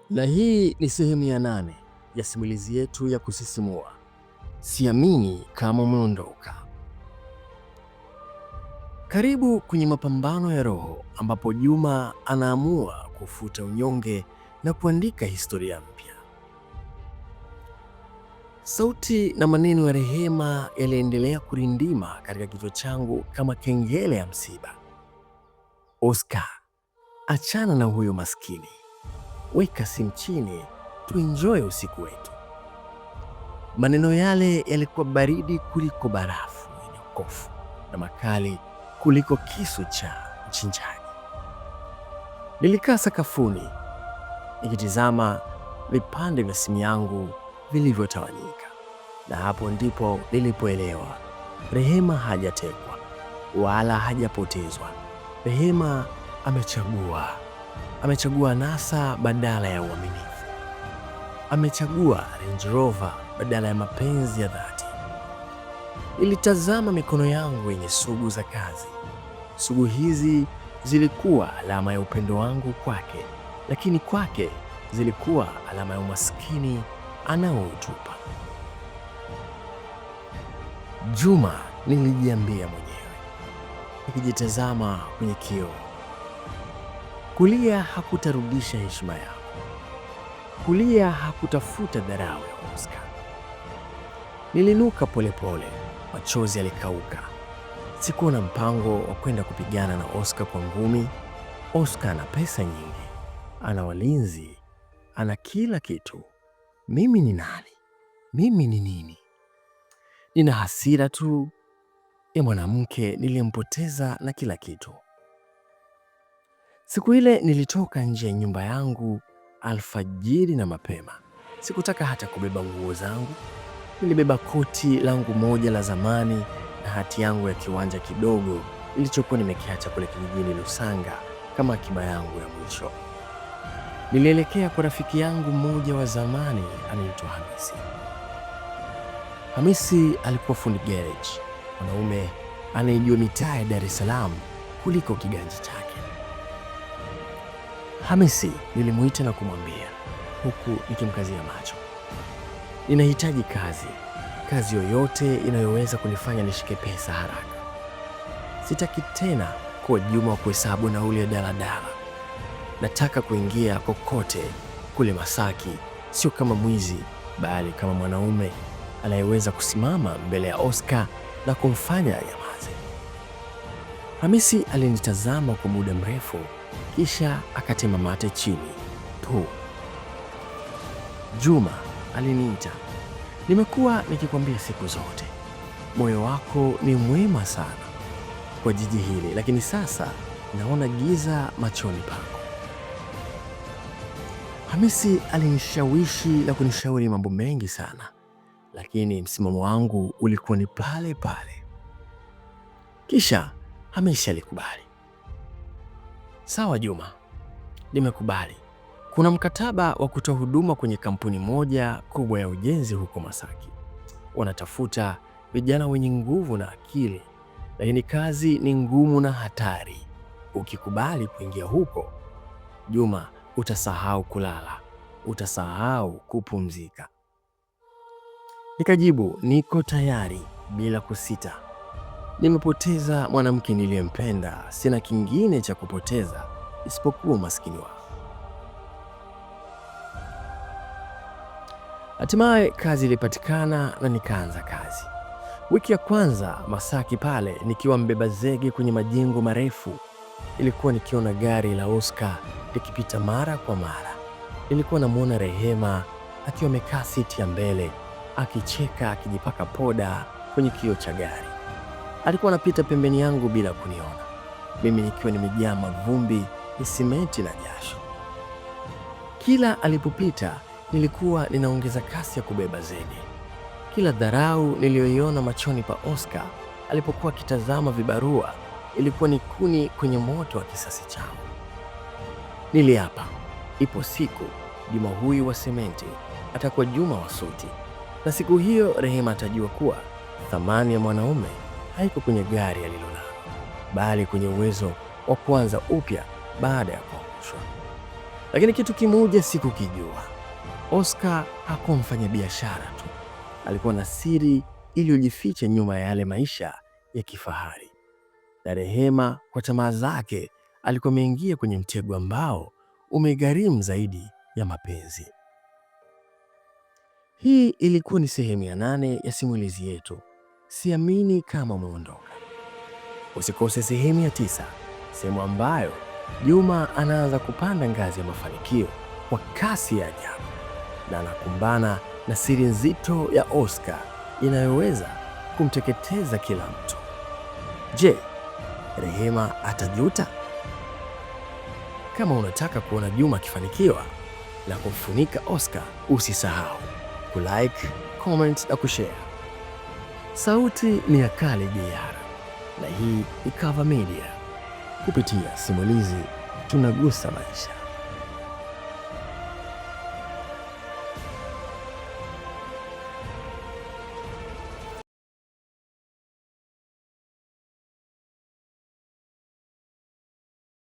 Na hii ni sehemu ya 8 ya simulizi yetu ya kusisimua, Siamini Kama Umeondoka. Karibu kwenye mapambano ya roho, ambapo Juma anaamua kufuta unyonge na kuandika historia mpya. Sauti na maneno ya Rehema yaliendelea kurindima katika kichwa changu kama kengele ya msiba. Oscar, achana na huyo maskini, weka simu chini, tuenjoy usiku wetu. Maneno yale yalikuwa baridi kuliko barafu yenye ukofu na makali kuliko kisu cha mchinjaji. Nilikaa sakafuni nikitizama vipande vya simu yangu vilivyotawanyika, na hapo ndipo nilipoelewa Rehema hajatekwa wala hajapotezwa. Rehema amechagua anasa badala ya uaminifu. Amechagua Range Rover badala ya mapenzi ya dhati. Nilitazama mikono yangu yenye sugu za kazi. Sugu hizi zilikuwa alama ya upendo wangu kwake, lakini kwake zilikuwa alama ya umaskini anaoutupa. Juma, nilijiambia mwenyewe nikijitazama kwenye kioo. Kulia hakutarudisha heshima yako. Kulia hakutafuta dharau ya Oscar. Nilinuka polepole, machozi yalikauka. Sikuwa na mpango wa kwenda kupigana na Oscar kwa ngumi. Oscar ana pesa nyingi, ana walinzi, ana kila kitu. Mimi ni nani? Mimi ni nini? Nina hasira tu ya mwanamke niliyempoteza na kila kitu. Siku ile nilitoka nje ya nyumba yangu alfajiri na mapema. Sikutaka hata kubeba nguo zangu. Nilibeba koti langu moja la zamani na hati yangu ya kiwanja kidogo nilichokuwa nimekiacha kule kijijini Lusanga kama akiba yangu ya mwisho. Nilielekea kwa rafiki yangu mmoja wa zamani anaitwa Hamisi. Hamisi alikuwa fundi garage, mwanaume anayejua mitaa ya Dar es Salaam kuliko kiganja chake. Hamisi nilimuita na kumwambia, huku nikimkazia macho, ninahitaji kazi yoyote inayoweza kunifanya nishike pesa haraka. Sitaki tena kuwa Juma wa kuhesabu nauli ya daladala. Nataka kuingia kokote kule Masaki, sio kama mwizi, bali kama mwanaume anayeweza kusimama mbele ya Oscar na kumfanya nyamaze. Hamisi alinitazama kwa muda mrefu, kisha akatema mate chini tu. Juma, aliniita. Nimekuwa nikikwambia siku zote, moyo wako ni mwema sana kwa jiji hili, lakini sasa naona giza machoni pako. Hamisi alinishawishi na kunishauri mambo mengi sana, lakini msimamo wangu ulikuwa ni pale pale. Kisha Hamisi alikubali. Sawa Juma, nimekubali. Kuna mkataba wa kutoa huduma kwenye kampuni moja kubwa ya ujenzi huko Masaki. Wanatafuta vijana wenye nguvu na akili, lakini kazi ni ngumu na hatari. Ukikubali kuingia huko, Juma, utasahau kulala, utasahau kupumzika. Nikajibu, niko tayari bila kusita. Nimepoteza mwanamke niliyempenda, sina kingine cha kupoteza isipokuwa umaskini wao. Hatimaye kazi ilipatikana na nikaanza kazi. Wiki ya kwanza Masaki pale, nikiwa mbeba zege kwenye majengo marefu, ilikuwa nikiona gari la Oscar likipita mara kwa mara. Nilikuwa namwona Rehema akiwa amekaa siti ya mbele, akicheka, akijipaka poda kwenye kioo cha gari. Alikuwa anapita pembeni yangu bila kuniona, mimi nikiwa nimejaa mavumbi ya simenti na jasho. Kila alipopita nilikuwa ninaongeza kasi ya kubeba zege. Kila dharau niliyoiona machoni pa Oscar alipokuwa akitazama vibarua ilikuwa ni kuni kwenye moto wa kisasi changu. Niliapa, ipo siku Juma huyu wa sementi atakuwa Juma wa suti, na siku hiyo Rehema atajua kuwa thamani ya mwanaume haiko kwenye gari alilonalo, bali kwenye uwezo wa kuanza upya baada ya kuangushwa. Lakini kitu kimoja sikukijua, Oscar hakuwa mfanyabiashara tu, alikuwa na siri iliyojificha nyuma ya yale maisha ya kifahari. Na Rehema, kwa tamaa zake, alikuwa ameingia kwenye mtego ambao umegharimu zaidi ya mapenzi. Hii ilikuwa ni sehemu ya 8 ya simulizi yetu, Siamini Kama Umeondoka. Usikose sehemu ya 9, sehemu ambayo Juma anaanza kupanda ngazi ya mafanikio kwa kasi ya ajabu na anakumbana na siri nzito ya Oscar inayoweza kumteketeza kila mtu. Je, Rehema atajuta? Kama unataka kuona Juma akifanikiwa na kumfunika Oscar, usisahau kulike, comment na kushare. Sauti ni ya Khaled Jr na hii ni Cover Media. Kupitia simulizi tunagusa maisha.